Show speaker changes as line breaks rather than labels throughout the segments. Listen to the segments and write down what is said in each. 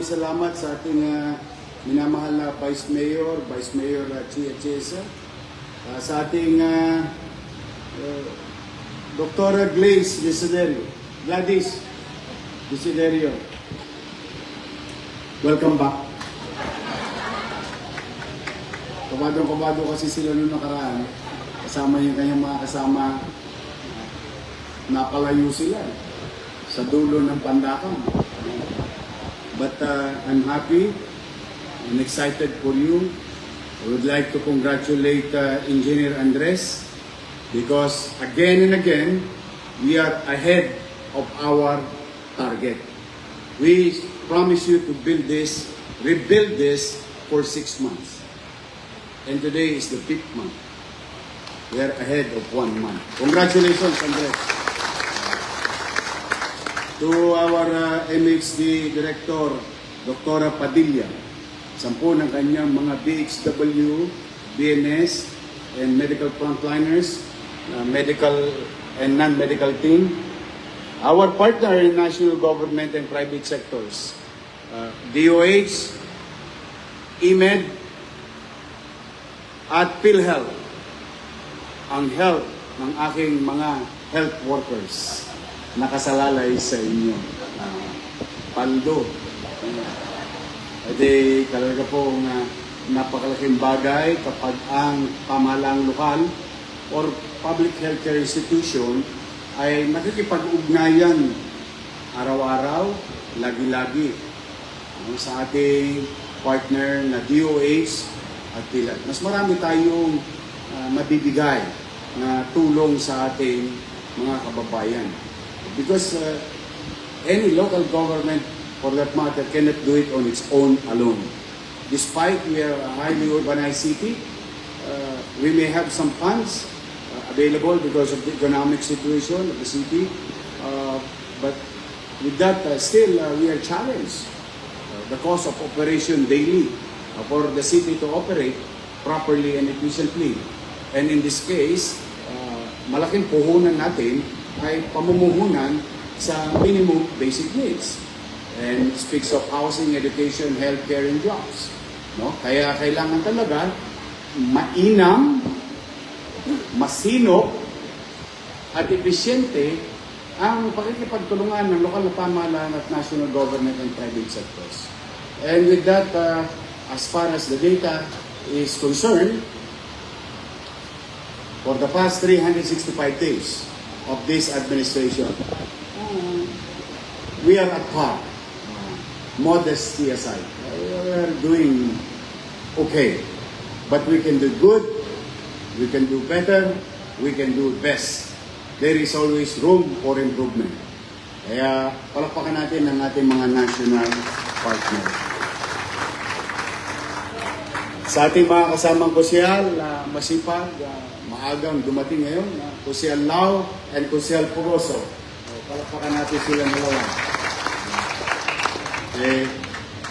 salamat sa ating minamahal na Vice Mayor Chia Chesa, sa ating Dr. Gladys Desiderio. Welcome back. Kabado kasi sila noong nakaraan. Kasama yung kanyang mga kasama. Napalayo sila sa dulo ng Pandakan. But I'm happy and excited for you. I would like to congratulate Engineer Andres because again and again, we are ahead of our target. We promise you to rebuild this for 6 months. And today is the 5th month. We are ahead of 1 month. Congratulations, Andres. To our MHD Director, Dr. Padilla, 10 ng kanyang mga BHW, BNS, and medical frontliners, medical and non-medical team, our partner in national government and private sectors, DOH, EMED, at PhilHealth, ang health ng aking mga health workers nakasalalay sa inyo. Paldo. Talaga po napakalaking bagay kapag ang pamahalaang lokal or public healthcare institution ay nakikipag-ugnayan araw-araw, lagi-lagi sa ating partner na DOH at PhilHealth. Mas marami tayong mabibigay na tulong sa ating mga kababayan. Because any local government, for that matter, cannot do it on its own alone. Despite we are a highly urbanized city, we may have some funds available because of the economic situation of the city. But with that, still we are challenged. The cost of operation daily for the city to operate properly and efficiently. And in this case, malaking puhunan natin ay pamumuhunan sa minimum basic needs. And it speaks of housing, education, healthcare, and jobs. No? Kaya kailangan talaga mainam, masinop, at episyente ang pakikipagtulungan ng lokal na pamahalaan at national government and private sectors. And with that, as far as the data is concerned, for the past 365 days of this administration, we are at par. Modesty aside, we are doing okay. But we can do good, we can do better, we can do best. There is always room for improvement. Kaya palakpakan natin ang ating mga national partners. Sa ating mga kasamang kusyal, masipag, maagang dumating ngayon, Kusyal Lau and Kusyal Pugoso. Palakpakan natin silang dalawa.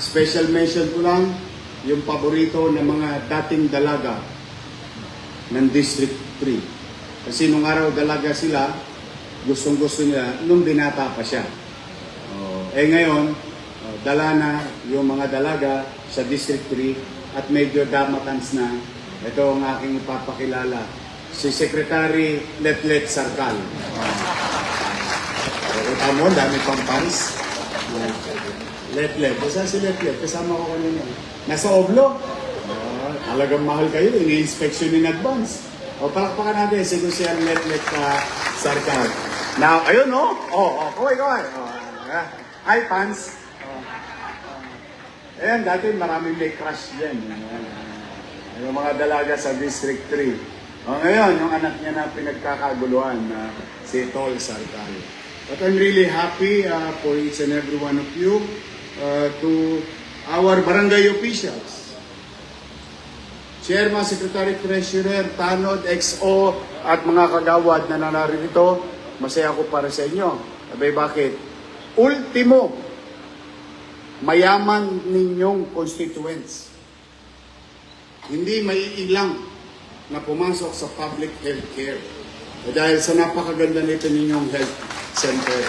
Special mention ko lang yung paborito ng mga dating dalaga ng District 3. Kasi nung araw dalaga sila, gustong-gusto nila nung binata pa siya. Ngayon, dala na yung mga dalaga sa District 3 at medyo damatans na. Ito ang aking ipapakilala, si Secretary Letlet Sarkal. Kita mo, dami pang pants. Letlet. Basta si Letlet, kasama ko kanina. Nasa Oblo. Talagang mahal kayo, ini-inspection in advance. Palakpakan natin, siguro siya Letlet Sarkal. Now, ayun kaway. Hi, pants. Ayan, dati maraming may crush dyan. Yung mga dalaga sa District 3. Ngayon, yung anak niya na pinagkakaguluhan, si Tol Sarkal. But I'm really happy for each and every one of you, to our barangay officials, Chairman, Secretary, Treasurer, Tanod, XO, at mga kagawad na narito, masaya ako para sa inyo. Abay, bakit? Ultimo, mayaman ninyong constituents. Hindi maiilang na pumasok sa public health care. Dahil sa napakaganda nito ninyong health center.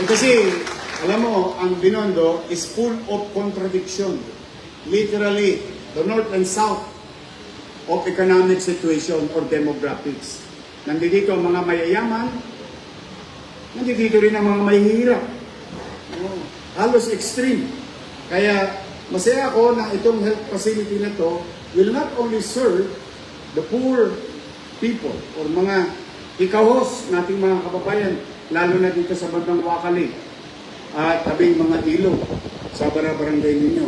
Kasi Alam mo, ang Binondo is full of contradiction. Literally, the north and south of economic situation or demographics. Nandito ang mga mayayaman, nandito rin ang mga mahihirap. Halos extreme. Kaya masaya ako na itong health facility na to will not only serve the poor people or mga ikahos nating mga kababayan, lalo na dito sa bandang Wakali at tabing mga ilog sa barangay ninyo.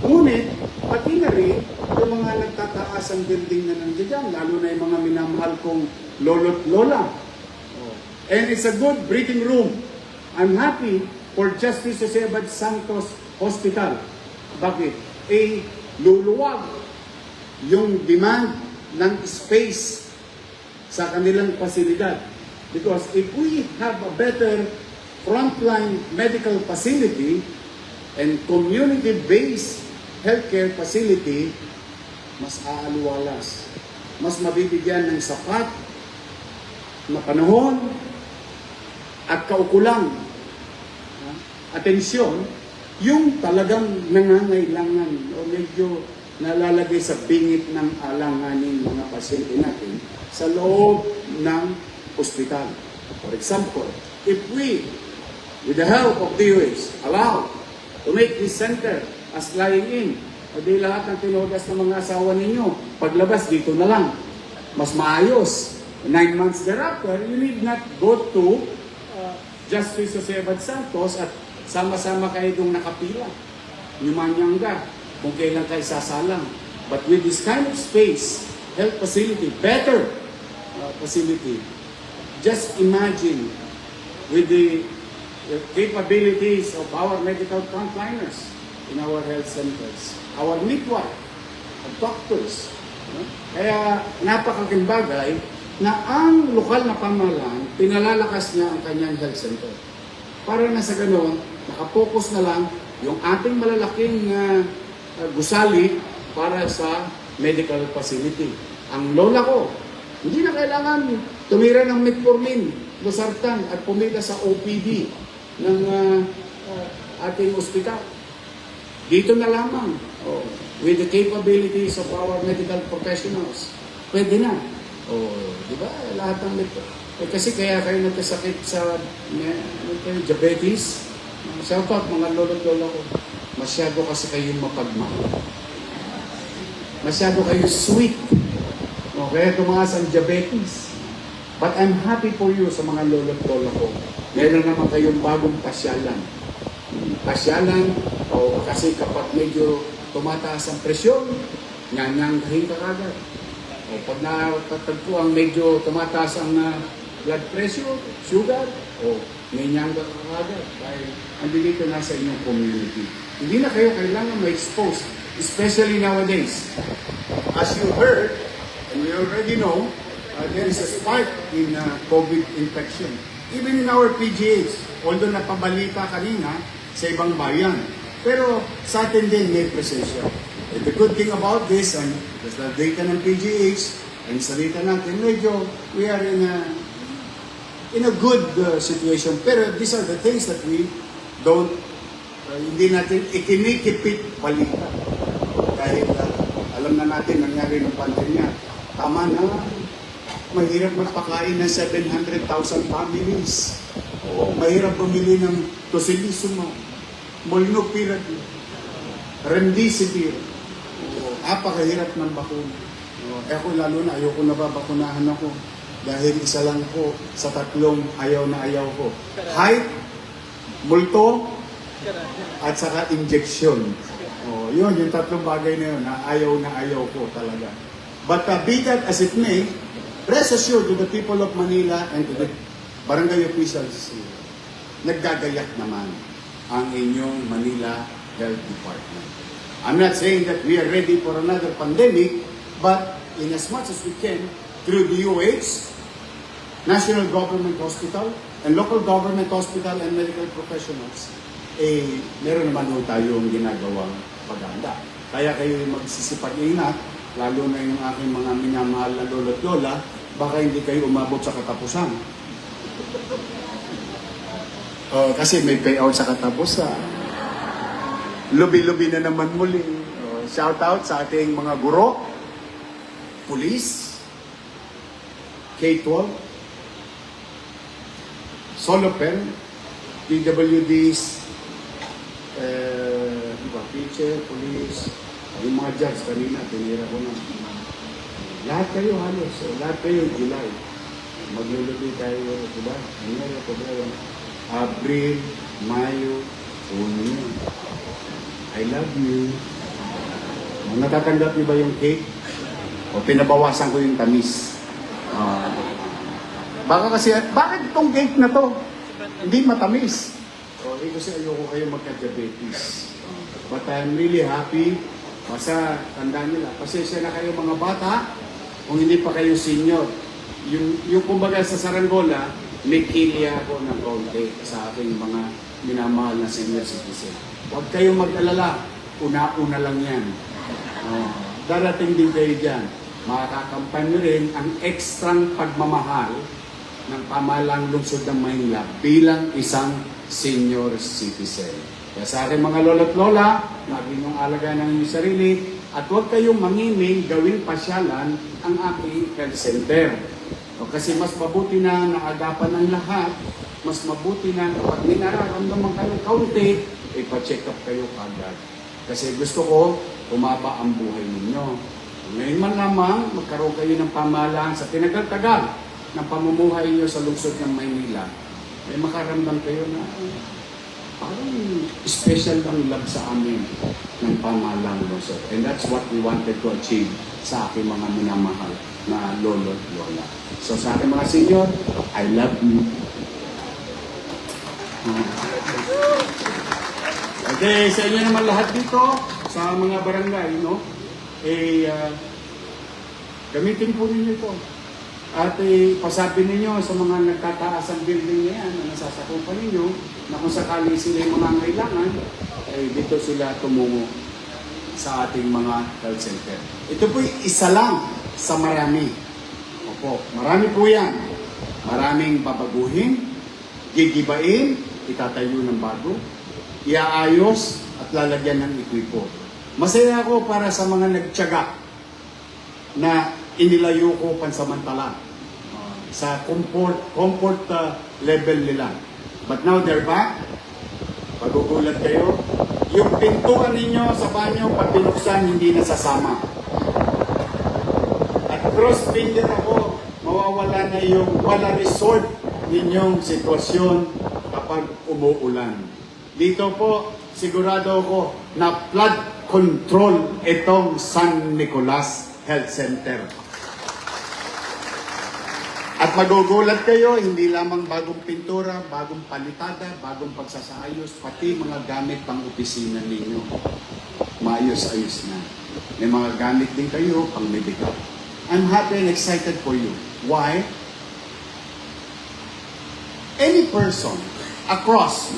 Ngunit, pati na rin yung mga nagtataas ang building na nandiyan, lalo na yung mga minamahal kong lolo't lola. And it's a good breathing room. I'm happy for Justice Jose Abad Santos Hospital. Bakit? Luluwag yung demand ng space sa kanilang pasilidad. Because if we have a better frontline medical facility and community-based healthcare facility, mas aaluwalas. Mas mabibigyan ng sapat na panahon at kaukulang atensyon yung talagang nangangailangan o medyo nalalagay sa bingit ng alanganin mga pasyente natin sa loob ng ospital. For example, if we, with the help of DOH, allow to make this center as lying in, o di lahat ng tinugas ng mga asawa ninyo, paglabas dito na lang, mas maayos. 9 months thereafter, you need not go to Justice Jose Abad Santos at sama-sama kayo dong nakapila. Nyumanyangga kung kailan kayo sasalang. But with this kind of space, health facility, better facility, just imagine with the capabilities of our medical frontliners in our health centers, our midwife, our doctors. Kaya napakalaking bagay na ang lokal na pamahalaan, pinalalakas niya ang kanyang health center. Para na sa ganoon, nakapokus na lang yung ating malalaking gusali para sa medical facility. Ang lola ko, hindi na kailangan tumira ng metformin, losartan at pumila sa OPD ng ating ospital. Dito na lamang, with the capabilities of our medical professionals, pwede na. Di ba? Lahat ng kasi kaya kayo nagkasakit sa diabetes. Shout out mga lolo-lola ko. Masyado kasi kayong mapagmahal. Masyado kayo sweet. Kaya tumaas ang diabetes. But I'm happy for you sa mga lolo-lola ko. Meron naman kayong bagong pasyalan. Pasyalan, kasi kapag medyo tumataas ang presyon, nyanyanggahin ka kagad. Pag natatagpo ang medyo tumataas ang blood pressure, sugar, nyanyangga ka kagad. Dahil andito na sa inyong community. Hindi na kayo kailangan ma-expose, especially nowadays. As you heard, and we already know, there is a spike in COVID infection. Even in our PGH, although napabalita kanina sa ibang bayan, pero sa atin din may presensya. And the good thing about this, and the data ng PGH, and sa data natin, medyo we are in a good situation. Pero these are the things that we don't, hindi natin ikinikipit balita. Dahil alam na natin nangyari ng pandemya. Tama na, mahirap magpakain ng 700,000 families. Mahirap bumili ng tocilizumab, molnupiravir, remdesivir. Apakahirap ng bakuna. Ako lalo na, ayoko na babakunahan ako. Dahil isa lang po sa tatlong ayaw na ayaw ko. Height, multo, at saka injection. Yun, yung tatlong bagay na yun, na ayaw ko talaga. But be that as it may, rest assured to the people of Manila and to the barangay officials, naggagayak naman ang inyong Manila Health Department. I'm not saying that we are ready for another pandemic, but in as much as we can, through the UH, National Government Hospital, and local government hospital and medical professionals, meron naman ho tayong ginagawang paghahanda. Kaya kayo magsisipag-ingat, lalo na yung aking mga minamahal na lolo't lola, baka hindi kayo umabot sa katapusan. Oh, kasi may payout sa katapusan. Lubi-lubi na naman muli. Oh, shout out sa ating mga guro, police, K-12, solo pen, PWDs, teacher, police, yung mga judge kanina, tinira ko na. Lahat kayo halos, lahat kayo July. Maglulubi tayo, diba? Enero, Febrero, Abril, Mayo, Junyo. I love you. Natatanggap niyo ba yung cake? O pinabawasan ko yung tamis? Baka kasi, bakit itong cake na to? Hindi matamis. O, kasi ayoko kayo magka-diabetes. But I'm really happy. Basta, tandaan nila. Pasensya na kayo mga bata, kung hindi pa kayo senior. Yung kumbaga sa Saranggola, may kilya ako ng konti sa aking mga minamahal na senior citizen. Huwag kayong mag-alala. Una-una lang yan. Darating din kayo dyan. Makakakampan nyo rin ang ekstrang pagmamahal ng pamahalang lungsod ng Maynila bilang isang senior citizen. Kaya sa aking mga lolo't lola, lagi niyong alagaan ng inyong sarili at huwag kayong mangiming gawing pasyalan ang aking health center. Kasi mas mabuti na naagapan ng lahat, mas mabuti na kapag may nararamdaman kayong kaunti, ipa-check up kayo kagad. Kasi gusto ko, umaba ang buhay ninyo. Ngayon man lamang, magkaroon kayo ng pamahalaan sa tinagal-tagal ng pamumuhay niyo sa lungsod ng Maynila, may makaramdam kayo na parang special ang love sa amin ng pamahalang lungsod. And that's what we wanted to achieve sa aking mga minamahal na lolo at lola. So sa aking mga senior, I love you. Okay, sa inyo naman lahat dito, sa mga barangay, no? Gamitin po ninyo ito. At pasabi ninyo sa mga nagtataas ang building na yan, na nasasakupan ninyo, na kung sakali sila yung mga kailangan, dito sila tumungo sa ating mga health center. Ito po isa lang sa marami. Opo, marami po yan. Maraming babaguhin, gigibain, itatayo ng bago, iaayos at lalagyan ng ekwipo. Masaya ako para sa mga nagtiyaga na inilayo ko pansamantala sa comfort level nila. But now they're back. Pagugulat kayo. Yung pintuan ninyo sa banyo, pag binuksan, hindi nasasama. At cross-finger ako, mawawala na yung wala resort ninyong sitwasyon kapag umuulan. Dito po, sigurado ako na flood control itong San Nicolas Health Center. At magugulat kayo, hindi lamang bagong pintura, bagong palitada, bagong pagsasaayos, pati mga gamit pang opisina ninyo. Maayos-ayos na. May mga gamit din kayo pang medical. I'm happy and excited for you. Why? Any person across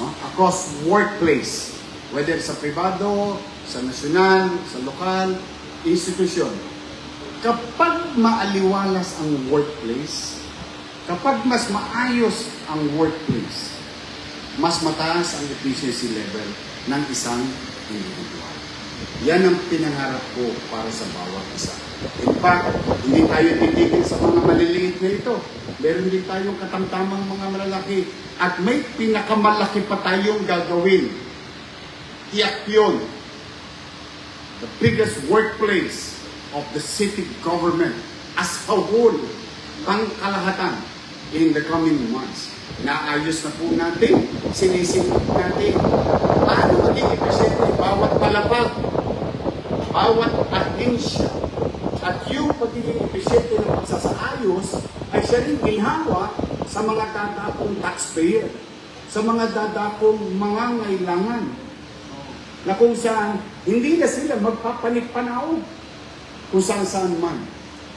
workplace, whether sa pribado, sa nasyonal, sa lokal, institusyon, kapag maaliwalas ang workplace, kapag mas maayos ang workplace, mas mataas ang efficiency level ng isang individual. Yan ang pinangarap ko para sa bawat isa. In fact, hindi tayo titigil sa mga maliliit na ito. Meron din tayong katamtamang mga malalaki. At may pinakamalaki pa tayong gagawin. Tiyak yun. The biggest workplace of the city government as a whole, pangkalahatan in the coming months. Naayos na po natin, sinisilip natin, paano maging epesyente bawat palapag, bawat ahensya. At yung pagiging epesyente ng pagsasaayos ay siya rin ginhawa sa mga dadapong taxpayer, sa mga dadapong mga ngailangan, na kung saan hindi na sila magpapanik-panahon kung saan-saan man.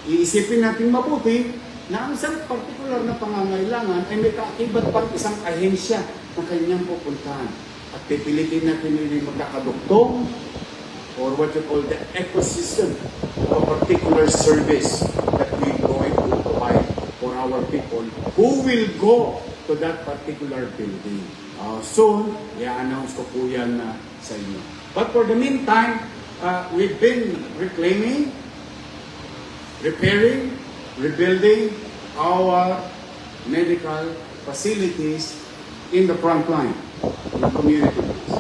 Iisipin natin mabuti na ang isang partikular na pangangailangan ay may kaakibat pang isang ahensya na kanyang pupuntahan. At pipilitin natin yung magkakaduktong or what you call the ecosystem of a particular service that we're going to provide for our people who will go to that particular building. Soon, i-announce ko po yan sa inyo. But for the meantime, we've been reclaiming, repairing, rebuilding our medical facilities in the front line, in the communities.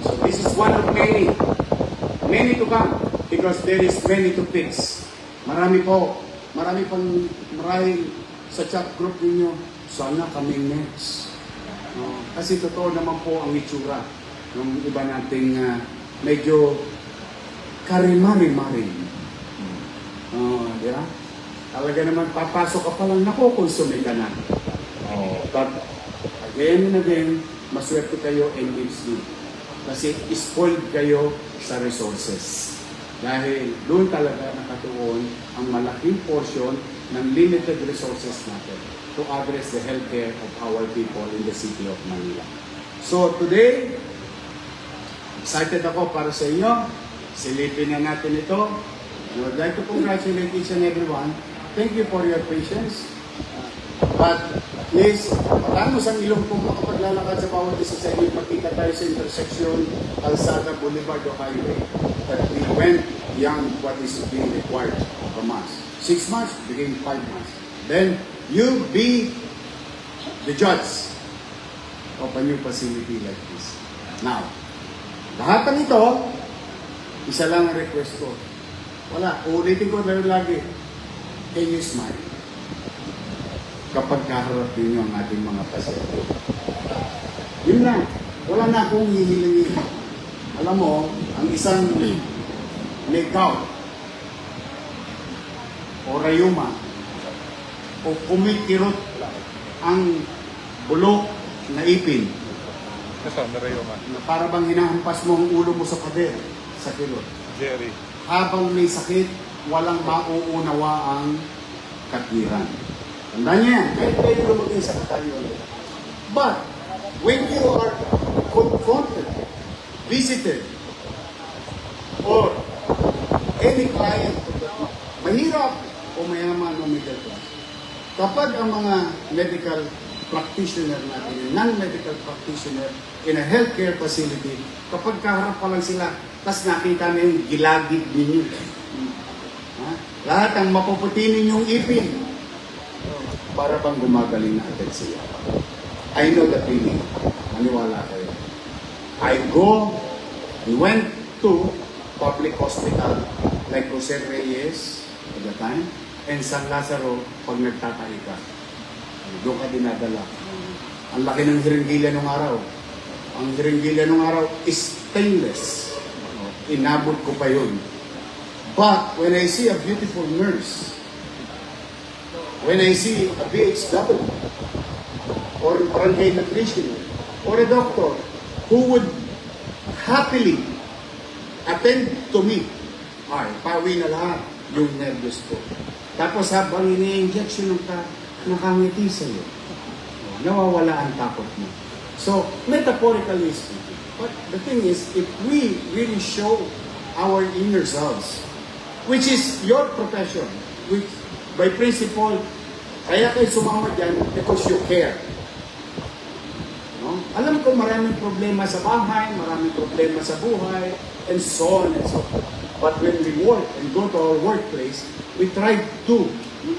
So this is one of many to come, because there is many to fix. Marami sa chat group ninyo, sana kami next. Kasi totoo naman po ang itsura ng iba nating medyo karimari-mari. Di ba? Talaga naman, papasok ka pa lang, nakukonsume ka na. But again and again, maswerte kayo and gives you. Kasi spoiled kayo sa resources. Dahil doon talaga nakatuon ang malaking portion ng limited resources natin to address the healthcare of our people in the city of Manila. So today, excited ako para sa inyo. Silipin na natin ito. I would like to congratulate each and everyone. Thank you for your patience. But please, matamos ang ilong kung makapaglalakad sa bawat isa sa inyo. Makita tayo sa intersection, Calzada, Boulevard o Highway. That we went beyond what is being required from us. 6 months became 5 months. Then, you be the judge of a new facility like this. Now, lahat ng ito, isa lang ang request ko. Wala, uulitin ko na lagi. Can you smile? Kapag kaharap ninyo ang ating mga pasyente. Yun lang. Wala na akong hihilingin. Alam mo, ang isang may gout o rayuma o kumikirot ang bulok na ipin na para bang hinahampas mo ang ulo mo sa pader sa kilot.
Jerry.
Habang may sakit, walang mauunawa ang katwiran. Tandaan niya yan, kahit kayo lumagay sa katalyon. But, when you are confronted, visited, or any client, mahirap o mayaman o middle class, kapag ang mga medical practitioner natin, non-medical practitioner in a healthcare facility, kapag kaharap pa lang sila, tas nakita na yung gilagid ninyo. Lahat ang mapuputi ninyong ipin, para bang gumagaling na agad siya. I know the feeling. Maniwala kayo. We went to public hospital like Jose Reyes at the time, and San Lazaro pag nagtatay ka. Doon ka dinadala. Ang laki ng hiringgila nung araw. Ang hiringgila nung araw is stainless. Inabot ko pa yun. But when I see a beautiful nurse, when I see a BHW, or barangay nutritionist, or a doctor who would happily attend to me, ay, pawi na lahat yung nervous ko. Tapos habang ini-injection ng nakangiti sa'yo, nawawala ang takot mo. So, metaphorically speaking. But the thing is, if we really show our inner selves, which is your profession, which by principle, kaya kayo sumama dyan because you care. No? Alam ko maraming problema sa bahay, maraming problema sa buhay, and so on and so on. But when we work and go to our workplace, we try to,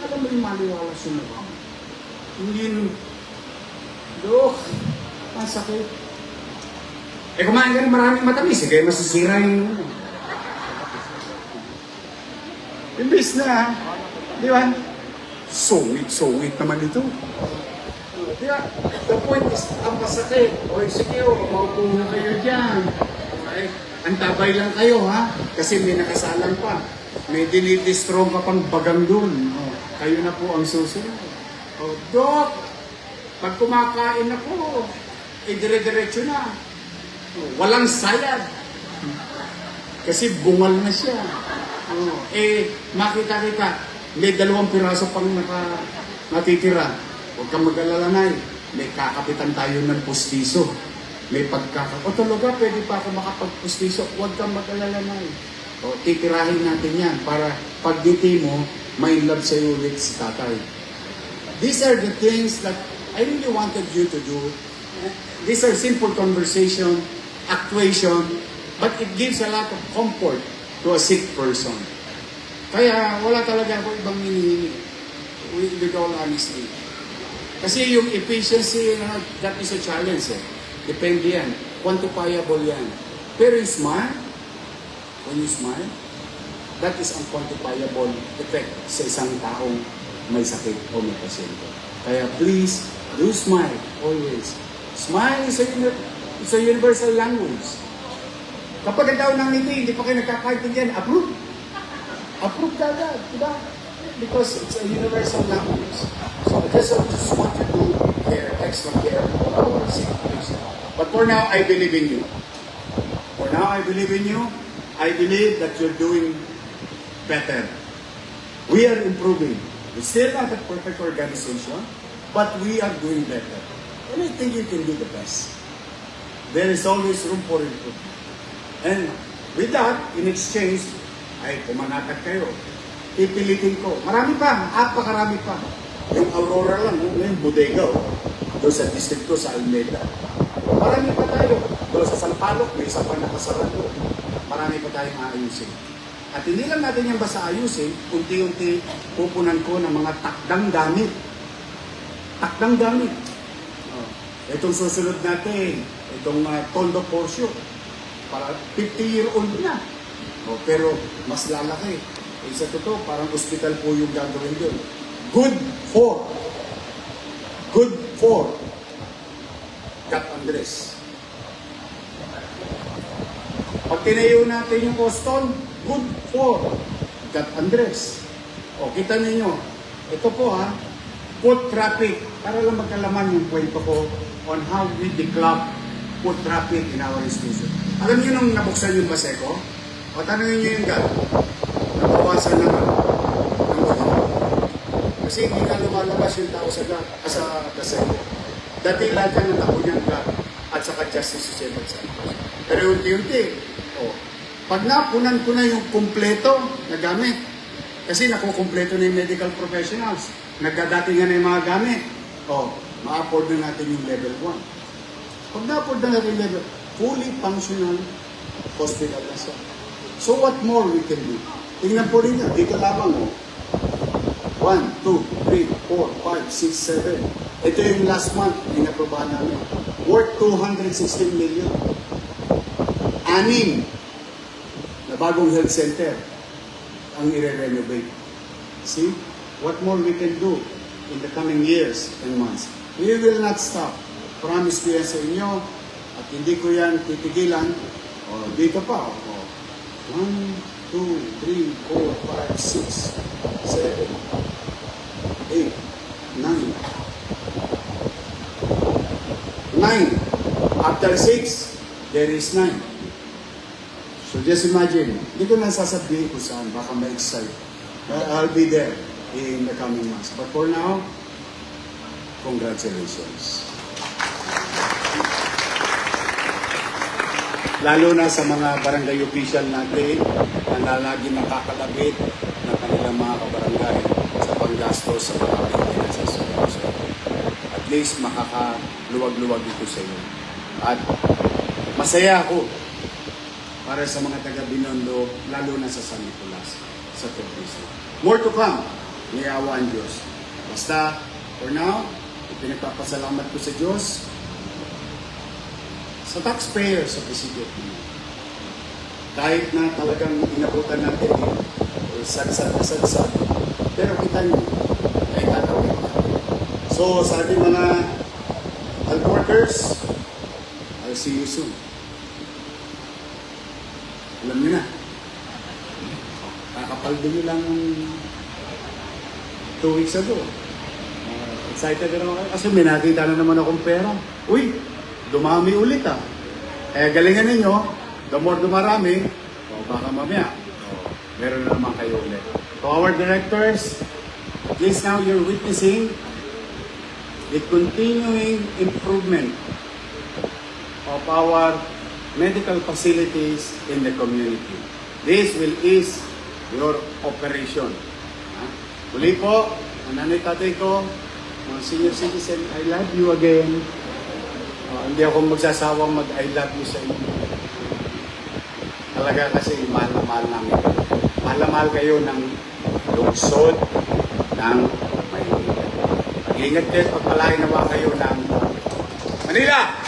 alam mo yung maliwala sumama. Hindi yung, ang sakit. Kumain ka rin maraming matamis, kaya masisira yung imbis na, di ba? Sweet naman ito. Di ba? The point is, ang masakit. O sige, maupo na kayo dyan. Okay? Antabay lang kayo, ha? Kasi may nakasalang pa. May dinidistrong ka pang bagang dun. Kayo na po ang susunod. Dok, pag kumakain ako, dire-diretso na. Walang sayad. Kasi bungal na siya. Makita-kita, may 2 piraso pang natitira. Huwag kang mag-alalay. May kakapitan tayo ng pustiso. May o talaga, pwede pa ako makapagpustiso. Huwag kang mag-alalay. Titirahin natin yan para pagditi mo, may love sa'yo ulit si tatay. These are the things that I really wanted you to do these are simple conversation, actuation, but it gives a lot of comfort to a sick person. Kaya wala talaga ako ibang hinihingi, with all honesty. Kasi yung efficiency, that is a challenge eh. Depende yan. Quantifiable yan. Pero yung smile, when you smile, that is unquantifiable effect sa isang taong may sakit o may pasyente. Kaya please, do smile always. Smile is a universal language. Kapag ang tao nang hindi pa kayo nagkakaintindihan, approve. Approve ka agad, diba? Because it's a universal language. So I just want you to care, extra care for our sick patient. But for now, I believe in you. For now, I believe in you. I believe that you're doing better. We are improving. We're still not a perfect organization, but we are doing better. And I think you can do the best. There is always room for improvement. And with that, in exchange, ay pumanatag kayo. Pipilitin ko. Marami pa, apakarami pa. Yung Aurora lang, yung bodega, doon sa distrito sa Almeda. Marami pa tayo. Doon sa Sampaloc, may isa pa nakasarap doon. Marami pa tayong aayusin. At hindi lang natin yan basta ayusin, unti-unti pupunan ko ng mga takdang gamit. Takdang gamit. Itong susunod natin, itong Tondo Porsche, para 50-year-old na. Pero mas lalaki. Sa totoo, parang hospital po yung gagawin doon. Good for Gat Andres. Pag tinayo natin yung Boston, good for Gat Andres. Kita ninyo. Ito po foot traffic. Para lang magkalaman yung kwento ko on how we declub foot traffic in our institution. Alam niyo nung nabuksan yung Baseco? O tanongin niyo yung GAT. Nabawasan naman ng gano'n. Kasi hindi na lumalabas yung tao sa GAT, sa Baseco. Dati lahat yan ang tapo niyang GAT at saka Justice System. Pero unti-unti, pag napunan ko na yung kumpleto na gamit, kasi nakukumpleto na yung medical professionals, nagdadating na yung mga gamit, ma-afford na natin yung level 1. Pag na-afford na natin yung level, fully functional hospital na siya. So what more we can do? Tingnan po rin yan, dito lamang 1, 2, 3, 4, 5, 6, 7. Ito yung last month, inaprobahan namin. Worth 216 million. 6 na bagong health center ang i-renovate. See? What more we can do in the coming years and months. We will not stop. Promise ko yan sa inyo at hindi ko yan titigilan. Dito pa. 1, 2, 3, 4, 5, 6, 7, 8, 9. 9. After 6, there is 9. So just imagine, hindi ko na sasabihin kung saan, baka ma-excite. I'll be there in the coming months. But for now, congratulations. Lalo na sa mga barangay official natin na lagi nakakalabit ng kanilang mga kabarangay sa panggastos sa mga maintenance. So, at least makakaluwag-luwag ito sa iyo. At masaya ako para sa mga taga-Binondo, lalo na sa San Nicolas, sa Teresa. More to come, may awa ang Diyos. Basta, for now, pinagpapasalamat ko sa Diyos, sa taxpayers sa Presidio. Kahit na talagang inabutan natin sadsad, pero kita nyo, ay tatawin natin. So, sa ating mga health workers, I'll see you soon. Alam nyo na, kakapaldo nyo lang 2 weeks ago. Excited na naman kayo. Kasi may nakita na naman akong pera. Uy, dumami ulit Kaya galingan ninyo, the more dumarami, baka mamaya, meron na naman kayo ulit. To our directors, at least now you're witnessing the continuing improvement of our medical facilities in the community. This will ease your operation. Muli po, ang nanay tatay ko, mga senior citizen, I love you again. Hindi ako magsasawang mag-I love you sa inyo. Talaga kasi mahal na mahal namin. Mahal na mahal kayo ng lungsod ng Maynila. Mag-ingat kayo, pagpalain nawa kayo ng Manila!